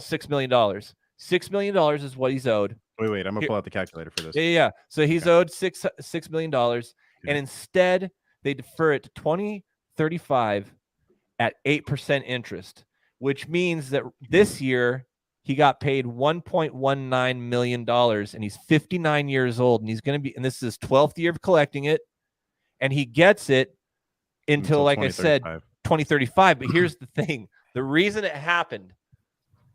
$6 million. $6 million is what he's owed. Wait, I'm gonna pull out the calculator for this. Yeah. So he's owed $6 million, and instead they defer it to 2035 at 8% interest, which means that this year he got paid $1.19 million, and he's 59 years old, and he's going to be, and this is his 12th year of collecting it, and he gets it until like I said, 2035. But here's the thing: the reason it happened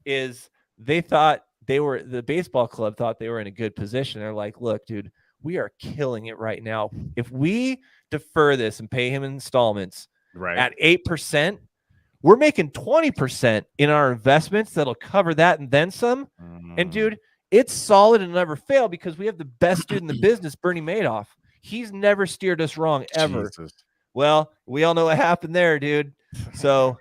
is they thought the baseball club thought they were in a good position. They're like, look, dude, we are killing it right now. If we defer this and pay him installments at 8%, we're making 20% in our investments that'll cover that and then some. And dude, it's solid and never fail because we have the best dude in the business, Bernie Madoff. He's never steered us wrong ever. Jesus. Well, we all know what happened there, dude. So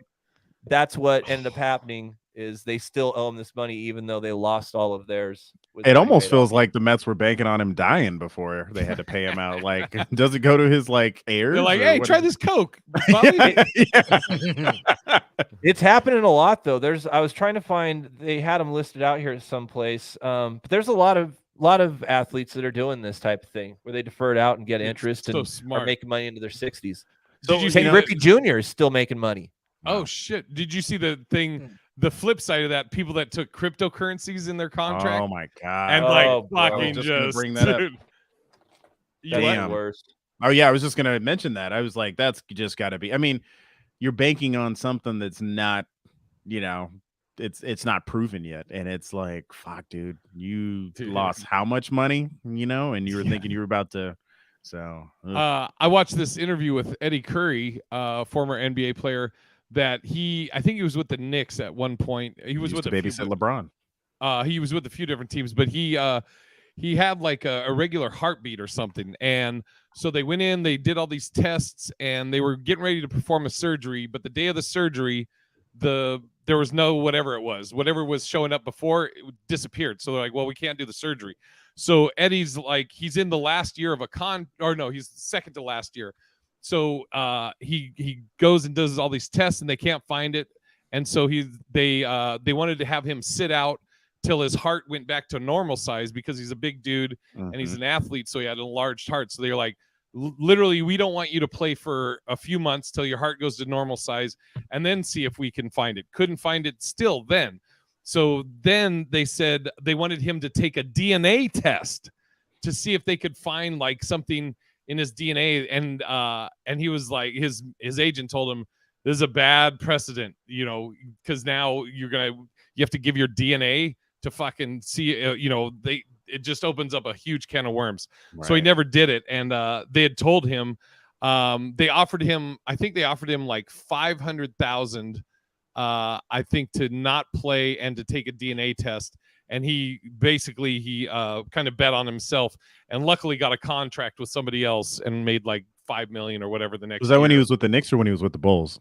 that's what ended up happening is they still owe him this money, even though they lost all of theirs. It almost feels like the Mets were banking on him dying before they had to pay him out. Like, does it go to his like heirs? They're like, hey, try this Coke. It's happening a lot though. I was trying to find, they had them listed out here at some place. But there's a lot of athletes that are doing this type of thing where they defer it out and get interest and are making money into their 60s. So Ricky Jr. is still making money. Oh shit! Did you see the thing? The flip side of that, people that took cryptocurrencies in their contract. Oh my god! And fucking just bring that up. That's the worst. Oh yeah, I was just gonna mention that. I was like, that's just got to be. I mean, you're banking on something that's not, it's not proven yet, and it's like, fuck, dude, you lost how much money, and you were thinking you were about to. So I watched this interview with Eddie Curry, former NBA player. That I think he was with the Knicks at one point. He was with babysit LeBron. He was with a few different teams, but he had like a irregular heartbeat or something. And so they went in, they did all these tests, and they were getting ready to perform a surgery. But the day of the surgery, there was no whatever was showing up before, it disappeared. So they're like, well, we can't do the surgery. So Eddie's like, he's in the last year of he's second to last year. So he goes and does all these tests, and they can't find it. And so they wanted to have him sit out till his heart went back to normal size because he's a big dude and he's an athlete, so he had an enlarged heart. So they're like, literally, we don't want you to play for a few months till your heart goes to normal size, and then see if we can find it. Couldn't find it still then. So then they said they wanted him to take a DNA test to see if they could find like something in his DNA, and he was like, his agent told him, this is a bad precedent, because now you have to give your DNA to fucking see, it just opens up a huge can of worms. Right. So he never did it. And they had told him, they offered him like 500,000, I think, to not play and to take a DNA test. And he kind of bet on himself, and luckily got a contract with somebody else and made like $5 million or whatever the next. Was that year. when he was with the Knicks or when he was with the Bulls?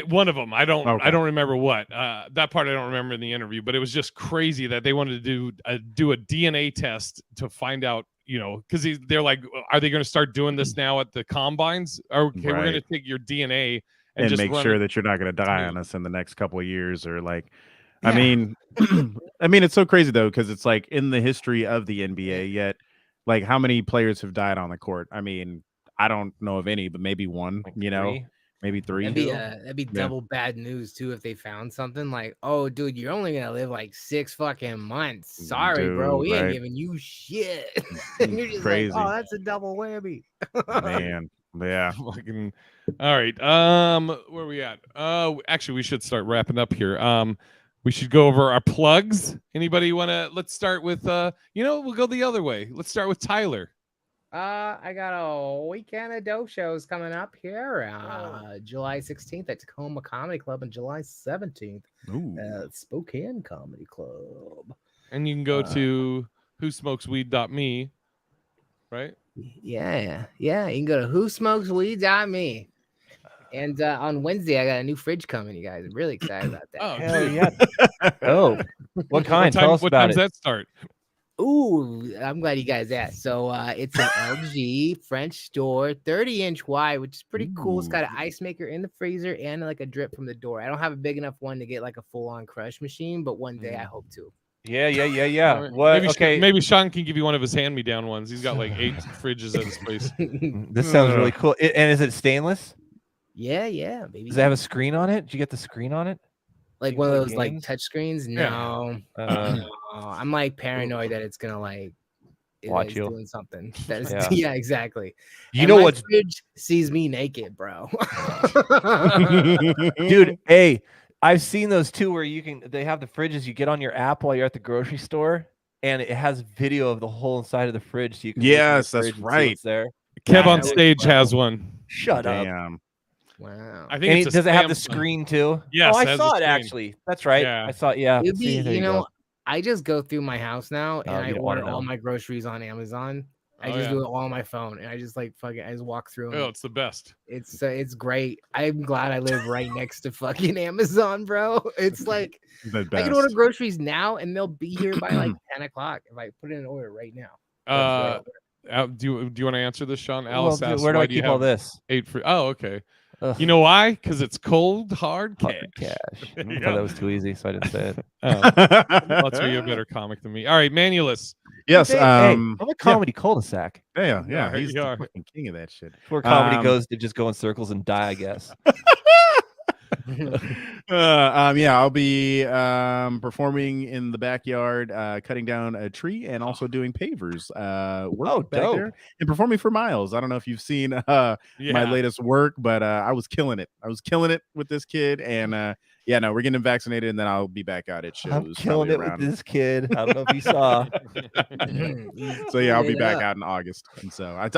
One of them. I don't remember what. That part I don't remember in the interview, but it was just crazy that they wanted to do a DNA test to find out, because they're like, are they going to start doing this now at the combines? Okay, we're going to take your DNA and just make sure that you're not going to die on us in the next couple of years, or like. Yeah. I mean, it's so crazy though, because it's like in the history of the NBA, yet like how many players have died on the court? I mean, I don't know of any, but maybe one. Like maybe three. That'd be double bad news too if they found something like, oh, dude, you're only gonna live like 6 fucking months. Sorry, bro, we ain't giving you shit. And you're just crazy. Like, oh, that's a double whammy. Man, yeah. All right. Where are we at? Actually, we should start wrapping up here. We should go over our plugs. Anybody want to? Let's start with we'll go the other way. Let's start with Tyler. I got a weekend of dope shows coming up here. July 16th at Tacoma Comedy Club and July 17th at Spokane Comedy Club. And you can go to whosmokesweed.me, right? Yeah. You can go to whosmokesweed.me. And on Wednesday, I got a new fridge coming, you guys. I'm really excited about that. Oh, hell yeah. Oh, what kind? Tell us what about time's that start? Ooh, I'm glad you guys asked. So it's an LG French door, 30-inch wide, which is pretty cool. It's got an ice maker in the freezer and like a drip from the door. I don't have a big enough one to get like a full-on crush machine, but one day I hope to. Yeah. What? Maybe Sean can give you one of his hand-me-down ones. He's got like 8 fridges at his place. This sounds really cool. And is it stainless? Yeah, baby. Does it have a screen on it? Did you get the screen on it? Like one of those like touch screens? No. No. I'm like paranoid that it's gonna like watch you doing something. That is, yeah, exactly. You know what? Fridge sees me naked, bro. Dude, hey, I've seen those too where they have the fridges you get on your app while you're at the grocery store, and it has video of the whole inside of the fridge, so you can that's right. There. Kev on stage has one. Shut up. Wow. I think does it have the screen too? Yes. Oh, I saw it actually. That's right. Yeah. I saw it. Yeah. It'd be, I just go through my house now and I order all my groceries on Amazon. I just do it all on my phone, and I just I just walk through them. Oh, it's the best. It's great. I'm glad I live right next to fucking Amazon, bro. It's like I can order groceries now, and they'll be here by like 10 o'clock if I put in an order right now. Do you want to answer this, Sean? Alice asked, where do I keep all this? 8 free. Oh, okay. Ugh. You know why? Because it's cold, hard cash. I thought that was too easy, so I didn't say it. That's why you're a better comic than me. All right, Manulus. Yes. I'm a comedy cul-de-sac. Yeah. He's the fucking king of that shit. Where comedy goes to just go in circles and die, I guess. I'll be performing in the backyard, cutting down a tree and also doing pavers work back there and performing for Miles. I don't know if you've seen my latest work, but I was killing it. With this kid, and we're getting him vaccinated, and then I'll be back out at shows. I'm killing it with this kid. I don't know if you saw. So I'll be back out in August, and so I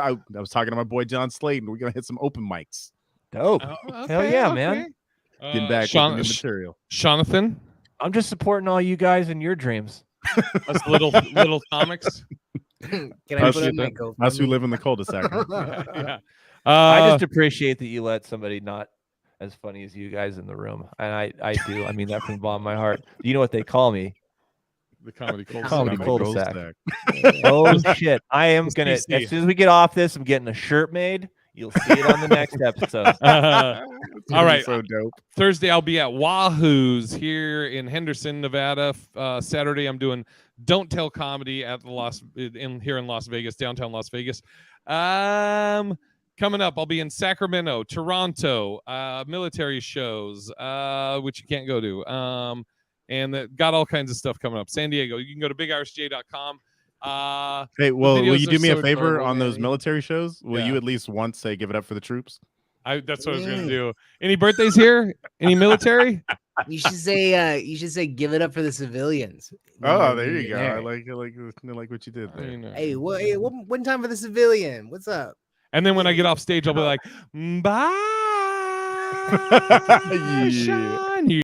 was talking to my boy John Slayton. We're gonna hit some open mics. Dope. Hell yeah, man. Getting back with new material. Jonathan, I'm just supporting all you guys in your dreams. Us little comics. Can I put in my GoFundMe? Us who live in the cul-de-sac. Yeah. I just appreciate that you let somebody not as funny as you guys in the room, and I do. I mean that from the bottom of my heart. You know what they call me? The comedy cul-de-sac. Oh shit! I am gonna as soon as we get off this, I'm getting a shirt made. You'll see it on the next episode. All right. So dope. Thursday, I'll be at Wahoo's here in Henderson, Nevada. Saturday, I'm doing Don't Tell Comedy at here in Las Vegas, downtown Las Vegas. Coming up, I'll be in Sacramento, Toronto, military shows, which you can't go to. And got all kinds of stuff coming up. San Diego, you can go to bigirishj.com. Hey, will you do me a favor on those military shows? Will you at least once say give it up for the troops? That's what I was gonna do. Any birthdays here? Any military? You should say give it up for the civilians. Oh, there you go. There. I like what you did I there. know. Hey, one time for the civilian. What's up? And then when I get off stage, I'll be like, bye, Yeah. Sean.